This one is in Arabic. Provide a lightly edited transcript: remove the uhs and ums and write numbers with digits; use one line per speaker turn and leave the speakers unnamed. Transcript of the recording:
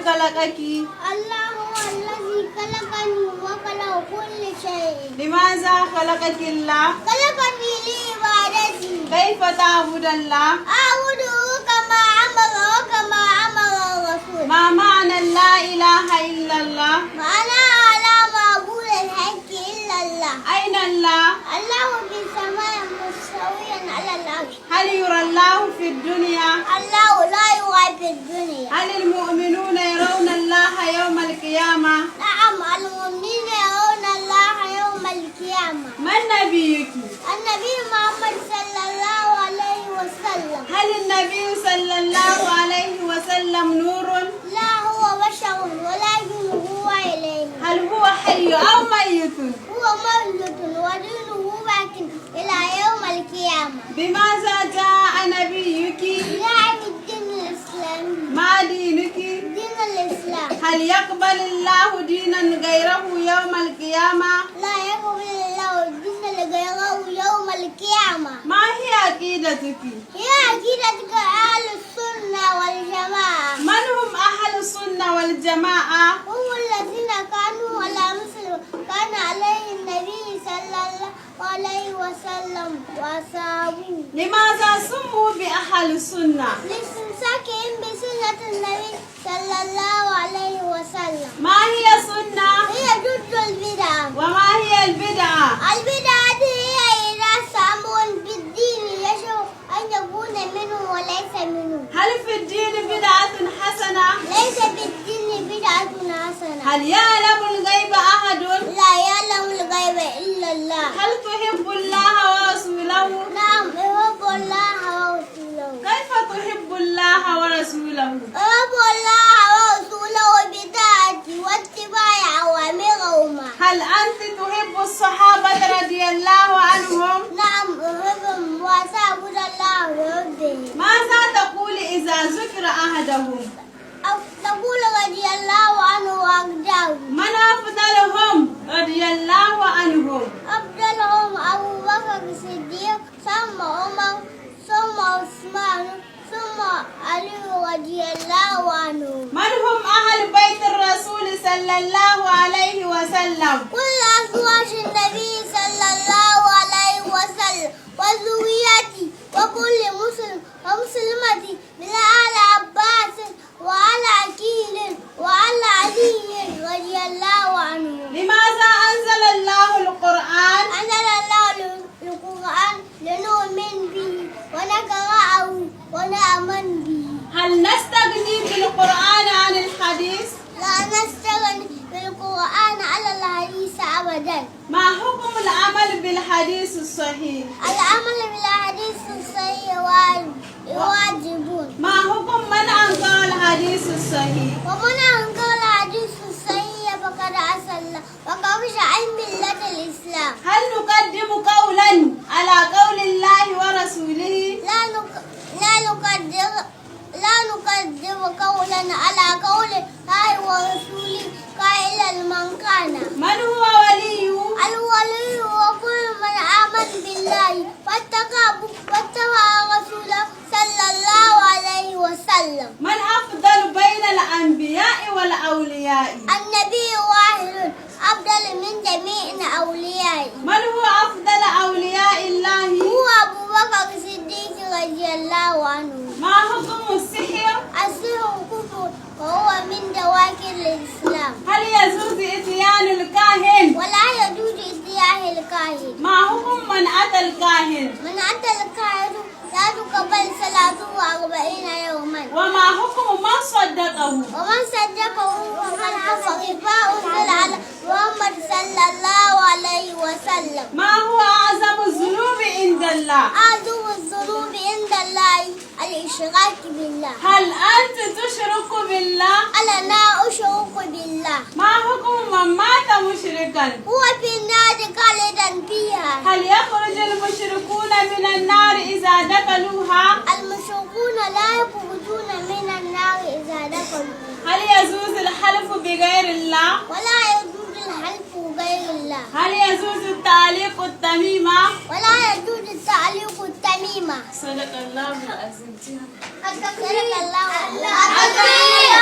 خلقك؟
الله هو الذي خلقني وخلق كل شيء.
لماذا خلقك الله؟
خلقني لعبادتي.
كيف تعبد الله؟
أعبده كما أمر وكما أمر الرسول.
ما معنى لا إله إلا الله؟
معناها لا معبود الحق إلا الله.
أين الله؟
الله في السماء مستويا على العرش.
هل يرى الله في الدنيا؟
الله لا يرى في الدنيا.
هل المؤمنون يرون الله يوم القيامة؟
نعم، المؤمنين يرون الله يوم القيامة.
من نبيك؟
النبي محمد صلى الله عليه وسلم.
هل النبي صلى الله عليه وسلم نور؟
لا، هو بشر ولكن هو إليه.
هل هو حي أو ميت؟
هو ميت ودينه باق إلى يوم القيامة.
بماذا جاء نبيك؟
يعني الدين الإسلامي.
ما دينك؟
دين الإسلام.
هل يقبل الله دينا غيره يوم القيامة؟
لا يقبل الله الدين غيره يوم القيامة.
ما هي عقيدتك؟
هي عقيدة أهل السنة والجماعة.
من هم أهل السنة والجماعة؟
هم الذين كانوا على مثل كان عليه النبي صلى الله عليه وسلم وأصحابه.
لماذا سموا بأهل السنة؟
لاستمساكهم بسنة النبي صلى الله عليه وسلم.
ما هي سنة؟
هي ضد البدعة.
وما هي البدعة؟
البدعة هي إحداث أمر بالدين يشرع أن يكون منه وليس منه.
هل في الدين بدعة حسنة؟
ليس في الدين بدعة حسنة.
هل يعلم الغيب أحد؟
لا يعلم الغيب إلا الله.
هل تحب الله ورسوله؟
نعم، أحب الله ورسوله.
كيف تحب الله ورسوله؟
أحب الله ورسوله بطاعته واتباع أوامرهما.
هل أنت تحب الصحابة رضي الله عنهم؟
نعم، أحبهم وأعبد الله بربهم.
ماذا تقول إذا ذكر أحدهم؟
أو تقول رضي الله عنه وأرضاه.
من أفضلهم رضي الله عنهم؟
أفضلهم أبو بكر الصديق، ثم عمر، ثم عثمان، ثم علي رضي الله عنه.
من هم أهل بيت الرسول صلى الله عليه وسلم؟
كل أزواج النبي صلى الله عليه وسلم وذريته وكل مسلم ومسلمة من آل عباس وعلى عقيل وعلى علي رضي الله عنه.
لماذا أنزل الله القرآن؟
أنزل الله القرآن لنؤمن به ونقرأه ونأمن به.
هل نستغني بالقرآن عن الحديث؟
لا نستغني بالقرآن على الحديث أبدا.
ما حكم العمل بالحديث الصحيح؟
العمل بالحديث الصحيح واجب.
ما حكم من أنكر الحديث الصحيح؟
ومن أنكر الحديث الصحيح فقد عصى الله وخرج عن ملة الإسلام.
هل نقدم قولا على قول الله ورسوله؟
لا نقدم قولا على قول الله ورسوله قائلا من كان.
من هو ولي؟
الولي هو كل من آمن بالله واتبع رسوله صلى الله عليه وسلم.
من أفضل بين الأنبياء والأولياء؟
النبي واحد أفضل من جميع أوليائه.
من هو أفضل أولياء الله؟
هو أبو بكر الصديق رضي الله عنه.
ما حكم السحر؟
السحر كفر وهو من دواكر الإسلام.
هل يجوز إتيان الكاهن؟
ولا يجوز إتيان الكاهن.
ما حكم من أتى الكاهن؟
من أتى الكاهن لا تقبل صلاته 40 يوما.
وما حكم من صدقه؟
ومن صدقه فقد كفر بما أنزل على محمد صلى الله عليه وسلم.
ما هو أعظم الذنوب عند الله؟
أعظم الذنوب عند الله الإشراك بالله.
هل أنت تشرك بالله؟
أنا لا أشرك بالله.
ما حكم من مات مشركا؟
هو في النار خالدا فيها.
هل يخرج المشركون من النار إذا دخلوها؟
المشركون لا يخرجون من النار إذا دخلوا.
هل يجوز الحلف بغير الله؟
ولا يجوز الحلف غير الله.
هل يجوز التعليق التميمة؟
ولا يجوز التعليق التميمة.
صدق الله العظيم.
صدق الله العظيم.